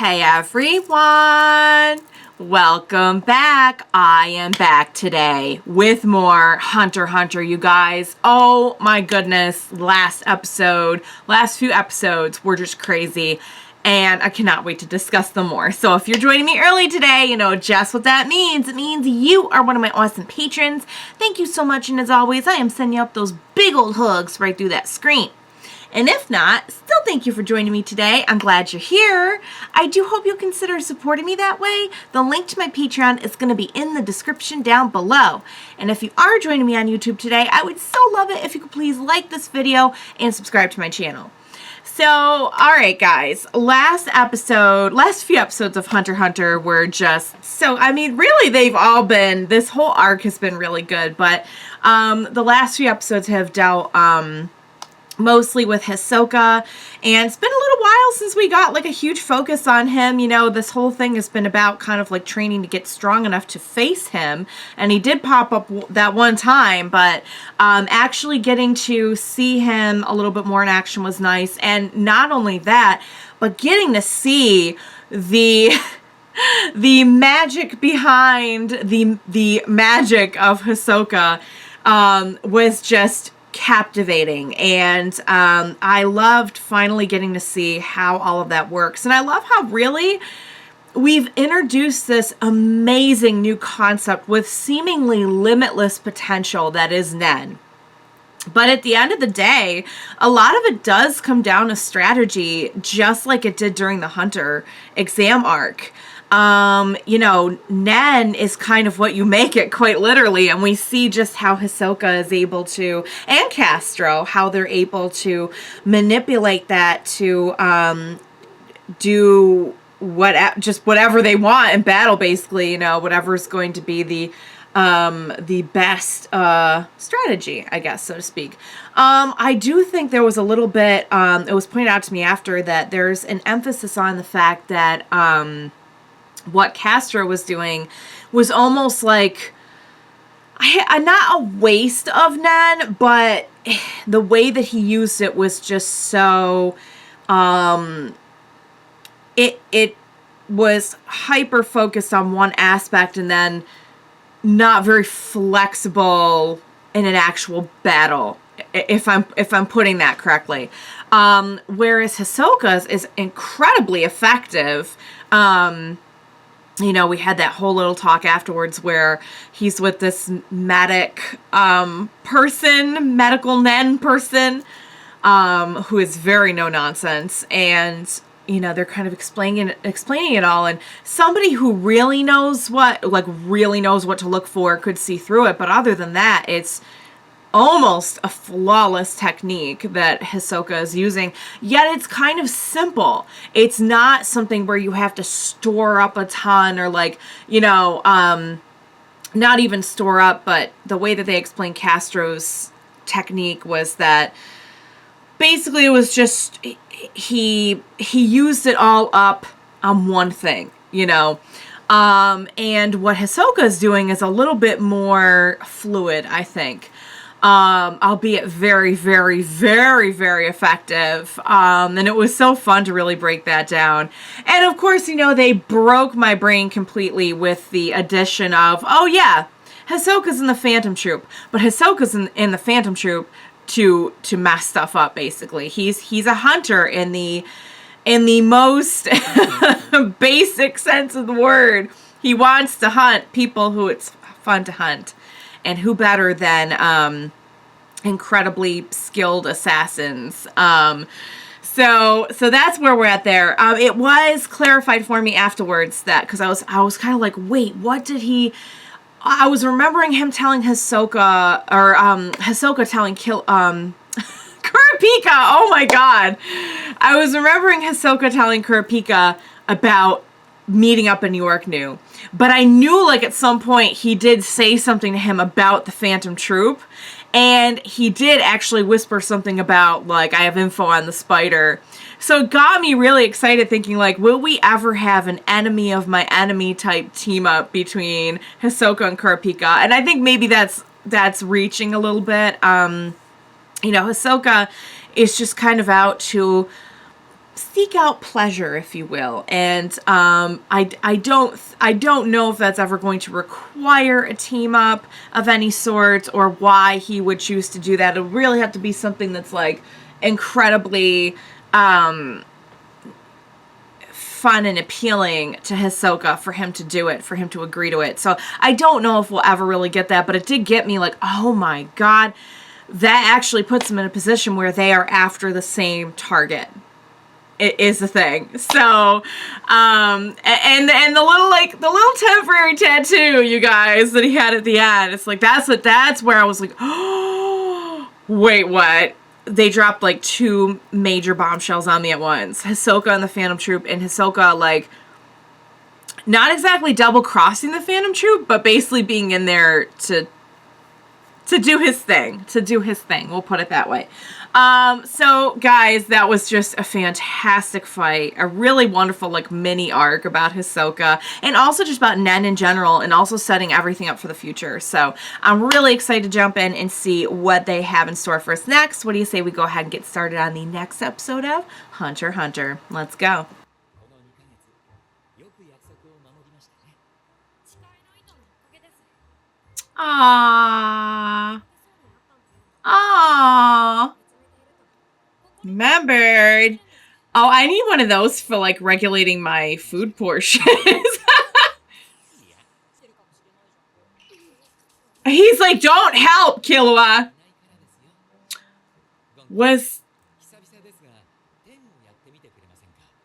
Hey everyone! Welcome back. I am back today with more Hunter x Hunter, you guys. Oh my goodness, last few episodes were just crazy, and I cannot wait to discuss them more. So if you're joining me early today, you know just what that means. It means you are one of my awesome patrons. Thank you so much, and as always, I am sending you up those big old hugs right through that screen. And if not, still thank you for joining me today. I'm glad you're here. I do hope you'll consider supporting me that way. The link to my Patreon is going to be in the description down below. And if you are joining me on YouTube today, I would so love it if you could please like this video and subscribe to my channel. So, alright guys, last few episodes of Hunter x Hunter were just, really they've all been, this whole arc has been really good, but the last few episodes have dealt, mostly with Hisoka, and it's been a little while since we got like a huge focus on him. You know, this whole thing has been about kind of like training to get strong enough to face him, and he did pop up that one time, but actually getting to see him a little bit more in action was nice. And not only that, but getting to see the the magic behind the magic of Hisoka was just captivating, and I loved finally getting to see how all of that works. And I love how really we've introduced this amazing new concept with seemingly limitless potential that is Nen. But at the end of the day, a lot of it does come down to strategy, just like it did during the Hunter exam arc. You know, Nen is kind of what you make it, quite literally, and we see just how Hisoka is able to, and Castro, how they're able to manipulate that to do whatever they want in battle, basically, you know, whatever's going to be the best strategy, I guess, so to speak. I do think there was a little bit, it was pointed out to me after that there's an emphasis on the fact that what Castro was doing was almost like not a waste of Nen, but the way that he used it was just so it was hyper focused on one aspect and then not very flexible in an actual battle, if I'm putting that correctly. Whereas Hisoka's is incredibly effective. You know, we had that whole little talk afterwards where he's with this medical Nen person, who is very no nonsense, and you know, they're kind of explaining it all, and somebody who really knows what to look for could see through it. But other than that, it's almost a flawless technique that Hisoka is using, yet it's kind of simple. It's not something where you have to store up a ton, or like, you know, not even store up, but the way that they explained Castro's technique was that basically it was just he used it all up on one thing, you know. And what Hisoka is doing is a little bit more fluid, I think. Albeit very, very, very, very effective. And it was so fun to really break that down. And of course, you know, they broke my brain completely with the addition of, oh yeah, Hisoka's in the Phantom Troop, but Hisoka's in the Phantom Troop to mess stuff up, basically. He's a hunter in the most basic sense of the word. He wants to hunt people who it's fun to hunt. And who better than incredibly skilled assassins? So that's where we're at there. It was clarified for me afterwards that, because I was kind of like, wait, what did he? I was remembering him telling Hisoka, or Hisoka telling Kurapika. Oh my god, I was remembering Hisoka telling Kurapika about meeting up in York New. But I knew, like, at some point he did say something to him about the Phantom Troop, and he did actually whisper something about, like, I have info on the spider. So it got me really excited, thinking, like, will we ever have an enemy of my enemy type team up between Hisoka and Kurapika? And I think maybe that's reaching a little bit. You know, Hisoka is just kind of out to seek out pleasure, if you will. And I don't know if that's ever going to require a team up of any sort, or why he would choose to do that. It would really have to be something that's like incredibly fun and appealing to Hisoka for him to do it, for him to agree to it. So I don't know if we'll ever really get that, but it did get me like, oh my god, that actually puts them in a position where they are after the same target. It is the thing. So, and the little temporary tattoo, you guys, that he had at the end, it's like, that's where I was like, oh, wait, what? They dropped like 2 major bombshells on me at once. Hisoka and the Phantom Troop, and Hisoka, like, not exactly double crossing the Phantom Troop, but basically being in there to do his thing. We'll put it that way. So guys, that was just a fantastic fight. A really wonderful, like, mini arc about Hisoka, and also just about Nen in general, and also setting everything up for the future. So I'm really excited to jump in and see what they have in store for us next. What do you say we go ahead and get started on the next episode of Hunter x Hunter? Let's go. Aww. Aww. Remembered. Oh, I need one of those for, like, regulating my food portions. He's like, don't help, Killua.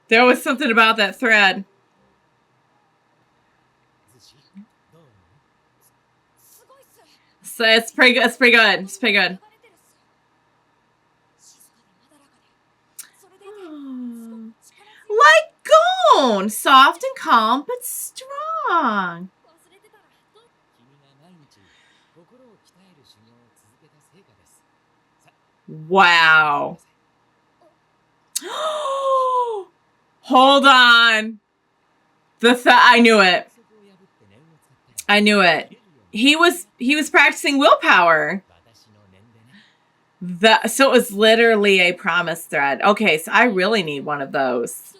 There was something about that thread. So it's pretty good. It's pretty good. It's pretty good. Oh. Like Gon, soft and calm, but strong. Wow. Hold on. I knew it. I knew it. He was practicing willpower. So it was literally a promise thread. Okay, so I really need one of those.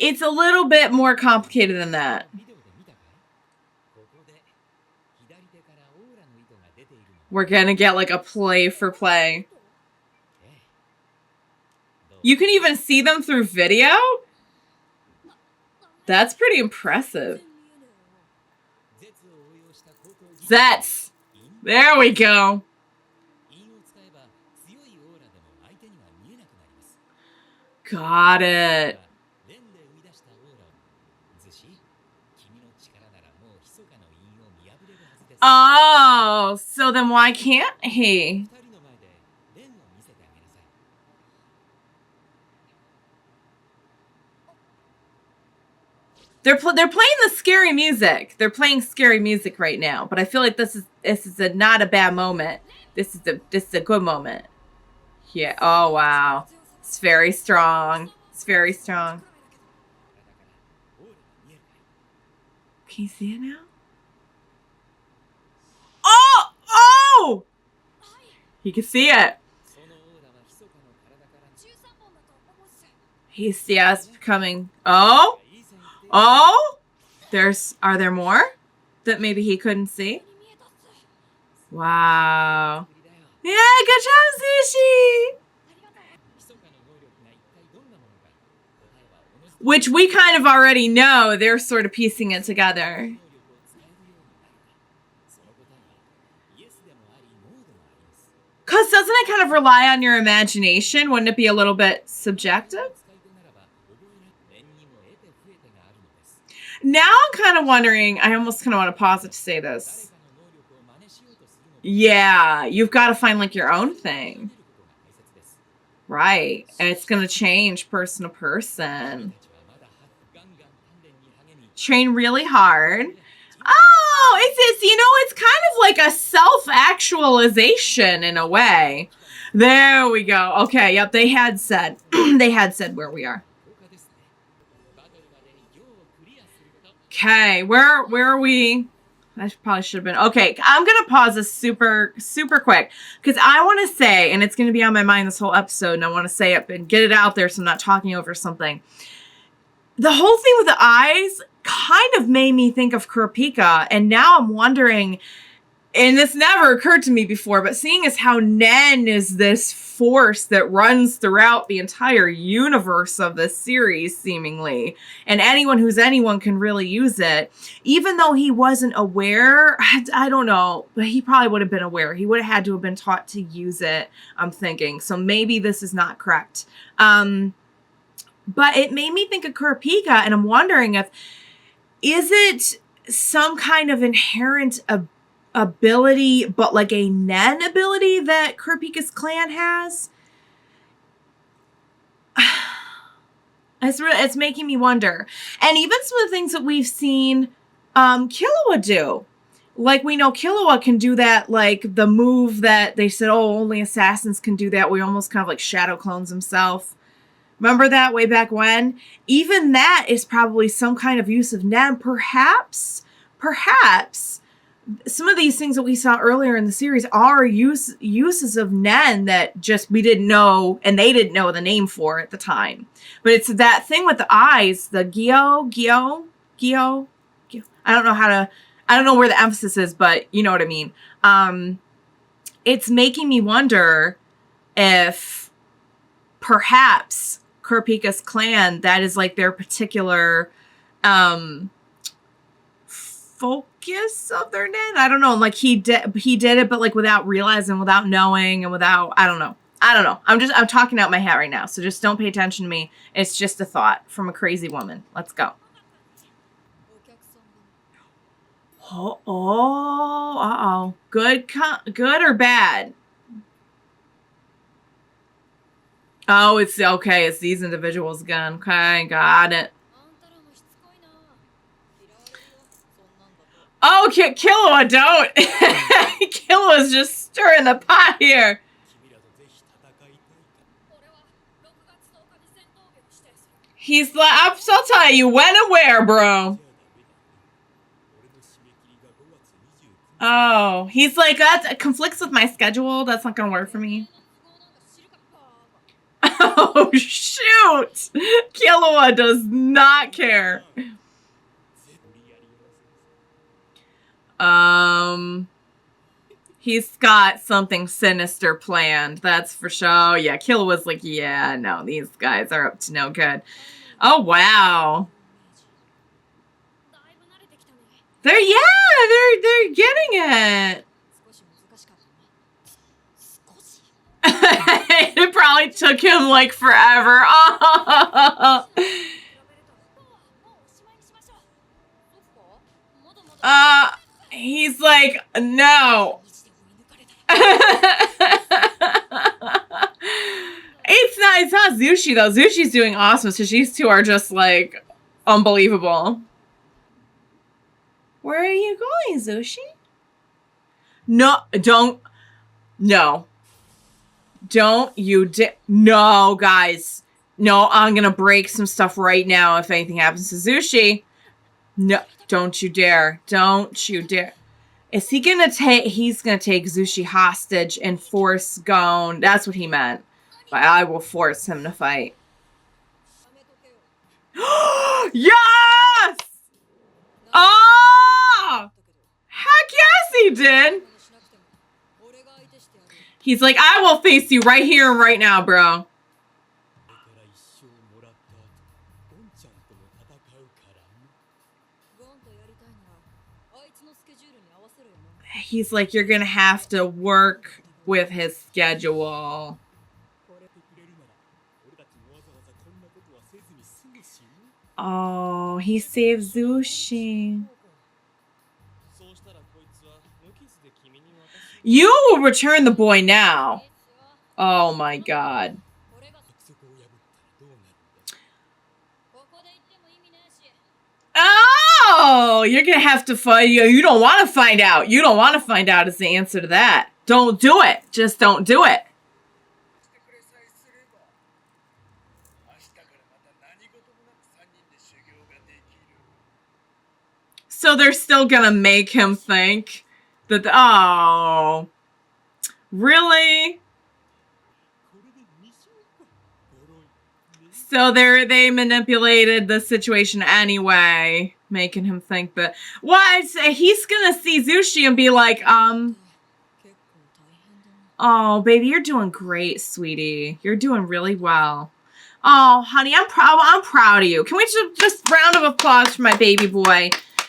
It's a little bit more complicated than that. We're gonna get like a play for play. You can even see them through video? That's pretty impressive. Zets. There we go. Got it. Oh, so then why can't he? They're playing the scary music. They're playing scary music right now, but I feel like this is not a bad moment. This is a good moment. Yeah. Oh wow. It's very strong. It's very strong. Can you see it now? Oh! Oh! He can see it. He's coming. Oh! Oh! Are there more that maybe he couldn't see? Wow. Yeah, good job, Zushi! Which we kind of already know. They're sort of piecing it together. Because doesn't it kind of rely on your imagination? Wouldn't it be a little bit subjective? Now I'm kind of wondering, I almost kind of want to pause it to say this. Yeah, you've got to find like your own thing. Right. And it's going to change person to person. Train really hard. Oh, it's kind of like a self-actualization in a way. There we go. Okay, yep, they had said where we are. Okay, where are we? I probably should have been. Okay, I'm going to pause this super, super quick because I want to say, and it's going to be on my mind this whole episode, and I want to say it and get it out there so I'm not talking over something. The whole thing with the eyes kind of made me think of Kurapika, and now I'm wondering, and this never occurred to me before, but seeing as how Nen is this force that runs throughout the entire universe of this series, seemingly, and anyone who's anyone can really use it, even though he wasn't aware, I don't know, but he probably would have been aware. He would have had to have been taught to use it, I'm thinking. So maybe this is not correct. But it made me think of Kurapika, and I'm wondering is it some kind of inherent ability, but like a Nen ability that Kurapika's clan has? It's making me wonder. And even some of the things that we've seen Killua do. Like, we know Killua can do that, like the move that they said, oh, only assassins can do that, where he almost kind of like shadow clones himself. Remember that way back when? Even that is probably some kind of use of Nen. Perhaps some of these things that we saw earlier in the series are uses of Nen that just we didn't know, and they didn't know the name for at the time. But it's that thing with the eyes, the Gyo. I don't know where the emphasis is, but you know what I mean. It's making me wonder if perhaps Kurapika's clan, that is like their particular focus of their Nen. I don't know. Like he did it, but like without realizing, without knowing, and without, I don't know. I'm talking out my hat right now. So just don't pay attention to me. It's just a thought from a crazy woman. Let's go. Uh-oh. Good or bad? Oh, it's okay. It's these individuals again. Okay, got it. Oh, Killua, don't. Killua's just stirring the pot here. He's like, I'll tell you when and where, bro. Oh, he's like, that conflicts with my schedule. That's not gonna work for me. Oh, shoot. Killua does not care. He's got something sinister planned. That's for sure. Yeah, Killua's like, yeah, no, these guys are up to no good. Oh, wow. They're getting it. It probably took him like forever. Oh. He's like, no. It's not Zushi though. Zushi's doing awesome, so these two are just like unbelievable. Where are you going, Zushi? No, don't. No. Don't you no, guys. No, I'm gonna break some stuff right now if anything happens to Zushi. No, don't you dare. Don't you dare. Is he gonna take, he's gonna take Zushi hostage and force Gon. That's what he meant. But I will force him to fight. Yes! Oh! Heck yes he did! He's like, I will face you right here and right now, bro. He's like, you're gonna have to work with his schedule. Oh, he saved Zushi. You will return the boy now. Oh my god. Oh, you're gonna have to find. You don't want to find out. You don't want to find out is the answer to that. Don't do it. Just don't do it. So they're still gonna make him think that, oh, really? So they manipulated the situation anyway, making him think that, what? He's gonna see Zushi and be like, oh, baby, you're doing great, sweetie. You're doing really well. Oh, honey, I'm proud of you. Can we just round of applause for my baby boy?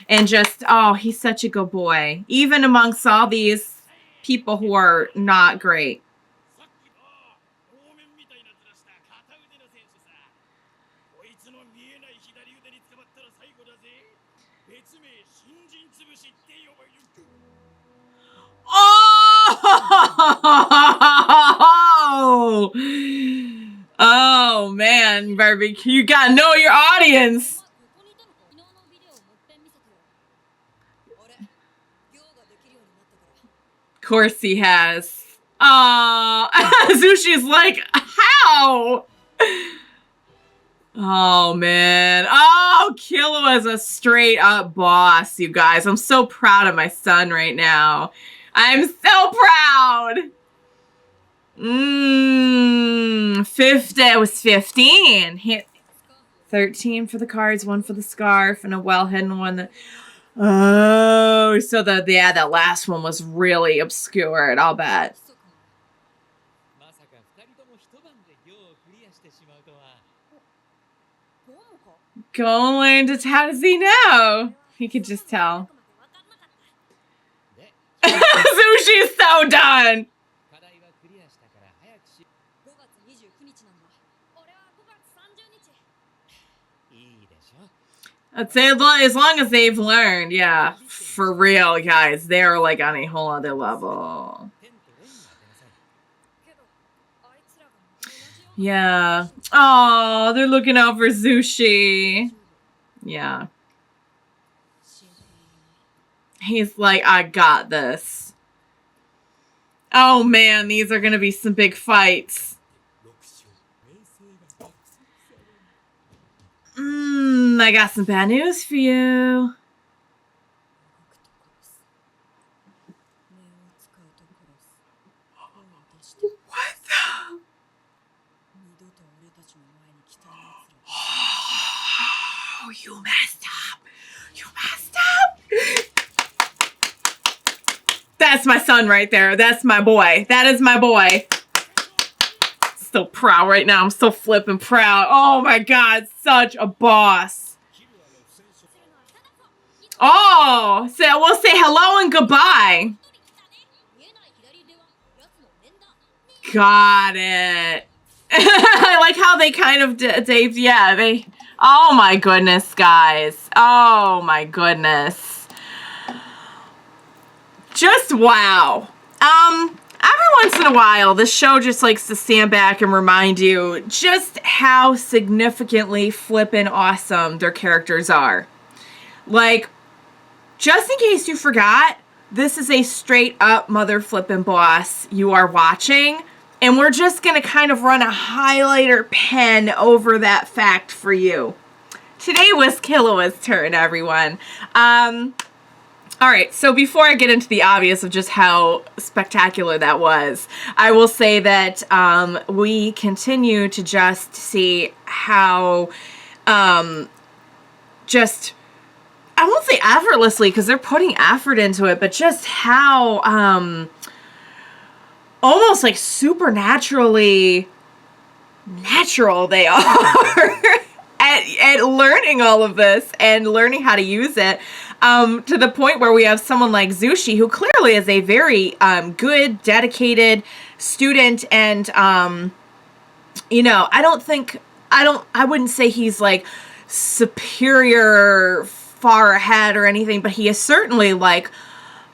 And just, oh, he's such a good boy. Even amongst all these people who are not great. Oh! Oh, man, Barbecue. You gotta know your audience. Of course he has. Zushi's like, how? Oh, man. Oh, Killua is a straight up boss, you guys. I'm so proud of my son right now. I'm so proud. 50. It was 15. 13 for the cards, 1 for the scarf, and a well-hidden one. Oh, so that last one was really obscured, I'll bet. Going to how does he know? He could just tell. Zushi's so done. I'd say as long as they've learned, yeah, for real, guys, they're like on a whole other level. Yeah. Oh, they're looking out for Zushi. Yeah. He's like, I got this. Oh, man, these are going to be some big fights. I got some bad news for you. What the? Oh, you messed up. You messed up. That's my son right there. That's my boy. That is my boy. So proud right now. I'm so flippin' proud. Oh my God, such a boss. Oh, so we'll say hello and goodbye. Got it. I like how they kind of oh my goodness, guys. Oh my goodness. Just wow. Every once in a while, the show just likes to stand back and remind you just how significantly flippin' awesome their characters are. Like, just in case you forgot, this is a straight up mother flippin' boss you are watching. And we're just going to kind of run a highlighter pen over that fact for you. Today was Killua's turn, everyone. All right, so before I get into the obvious of just how spectacular that was, I will say that we continue to just see how just, I won't say effortlessly because they're putting effort into it, but just how almost like supernaturally natural they are at learning all of this and learning how to use it. To the point where we have someone like Zushi, who clearly is a very good, dedicated student, and you know, I wouldn't say he's like superior, far ahead or anything, but he is certainly like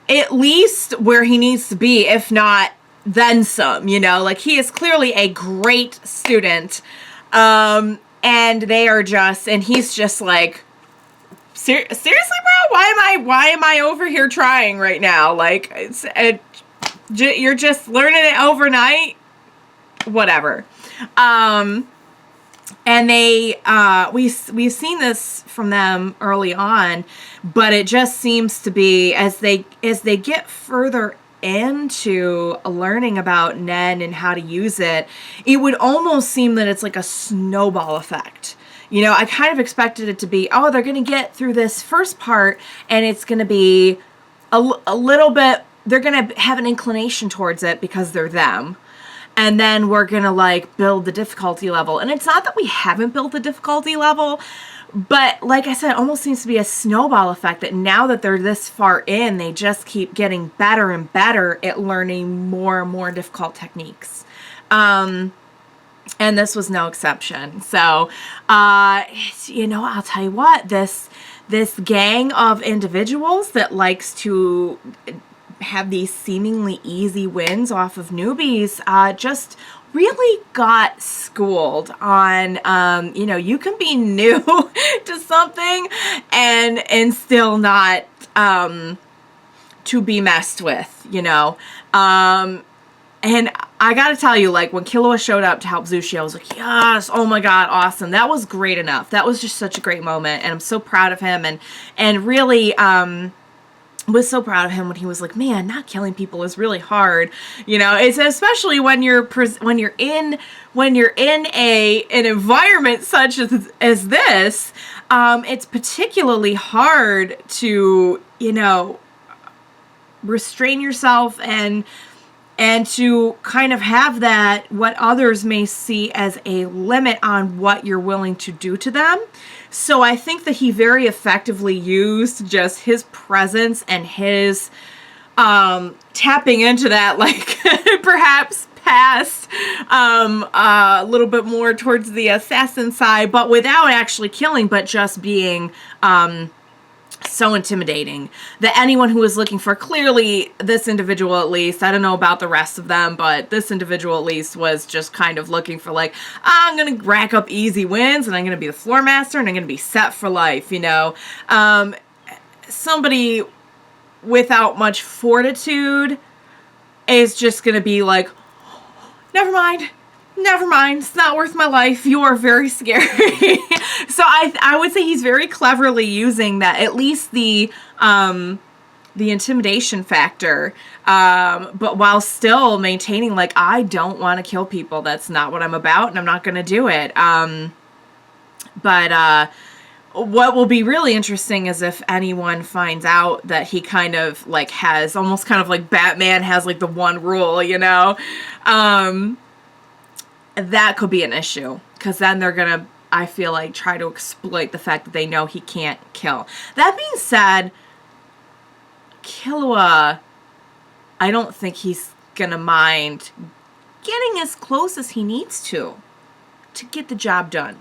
at least where he needs to be, if not then some, you know, like he is clearly a great student. And he's just like, seriously, bro, why am I over here trying right now? Like, you're just learning it overnight, whatever. And they, we've seen this from them early on, but it just seems to be as they get further into learning about Nen and how to use it, it would almost seem that it's like a snowball effect. You know, I kind of expected it to be, oh, they're going to get through this first part and it's going to be a little bit, they're going to have an inclination towards it because they're them. And then we're going to like build the difficulty level. And it's not that we haven't built the difficulty level, but like I said, it almost seems to be a snowball effect that now that they're this far in, they just keep getting better and better at learning more and more difficult techniques. And this was no exception. So, you know, I'll tell you what, this gang of individuals that likes to have these seemingly easy wins off of newbies, just really got schooled on, you know, you can be new to something and still not, to be messed with, you know. And I gotta tell you, like, when Killua showed up to help Zushi, I was like, yes, oh my god, awesome. That was great enough. That was just such a great moment, and I'm so proud of him, and really, was so proud of him when he was like, man, not killing people is really hard. You know, it's especially when you're in an environment such as this, it's particularly hard to, you know, restrain yourself and to kind of have that, what others may see as a limit on what you're willing to do to them. So I think that he very effectively used just his presence and his tapping into that, like, perhaps past a little bit more towards the assassin side, but without actually killing, but just being so intimidating that anyone who was looking for, clearly this individual at least, I don't know about the rest of them, but this individual at least was just kind of looking for like, I'm going to rack up easy wins and I'm going to be the floor master and I'm going to be set for life, you know. Somebody without much fortitude is just going to be like, never mind, it's not worth my life. You are very scary. So I would say he's very cleverly using that, at least the intimidation factor, but while still maintaining, like, I don't want to kill people. That's not what I'm about, and I'm not going to do it. But what will be really interesting is if anyone finds out that he kind of like has almost kind of like Batman has like the one rule, you know. That could be an issue, because then they're going to, I feel like, try to exploit the fact that they know he can't kill. That being said, Killua, I don't think he's going to mind getting as close as he needs to get the job done.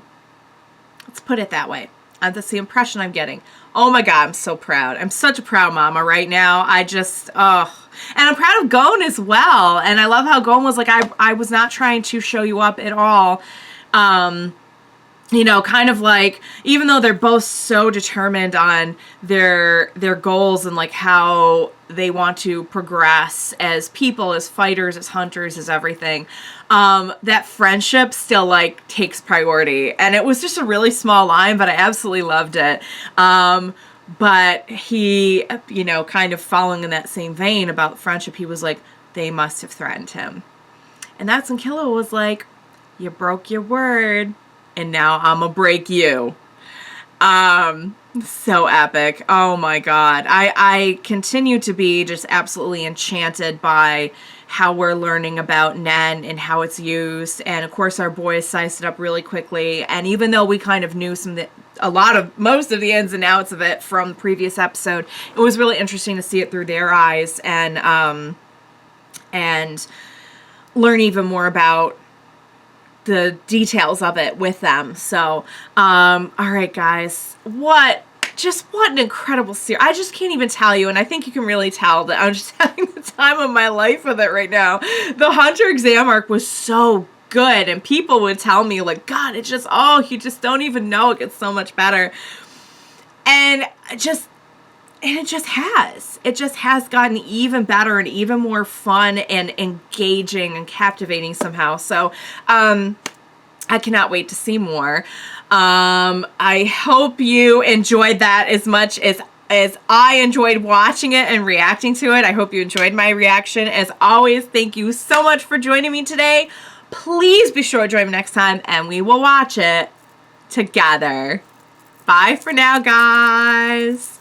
Let's put it that way. That's the impression I'm getting. Oh my god, I'm so proud. I'm such a proud mama right now. I just, and I'm proud of Gon as well. And I love how Gon was like, I was not trying to show you up at all. You know, kind of like, even though they're both so determined on their goals and like how they want to progress as people, as fighters, as hunters, as everything, that friendship still like takes priority. And it was just a really small line, but I absolutely loved it. But he, you know, kind of following in that same vein about friendship, he was like, they must have threatened him. And that's when Killua was like, you broke your word, and now I'm gonna break you. So epic. Oh my god. I continue to be just absolutely enchanted by how we're learning about Nen and how it's used. And of course our boys sized it up really quickly. And even though we kind of knew most of the ins and outs of it from the previous episode, it was really interesting to see it through their eyes and learn even more about the details of it with them. So, all right, guys, what an incredible series. I just can't even tell you, and I think you can really tell that I'm just having the time of my life with it right now. The Hunter exam arc was so good, and people would tell me, like, God, you just don't even know, it gets so much better. And it just has gotten even better and even more fun and engaging and captivating somehow. So, I cannot wait to see more. I hope you enjoyed that as much as I enjoyed watching it and reacting to it. I hope you enjoyed my reaction. As always, thank you so much for joining me today. Please be sure to join me next time, and we will watch it together. Bye for now, guys.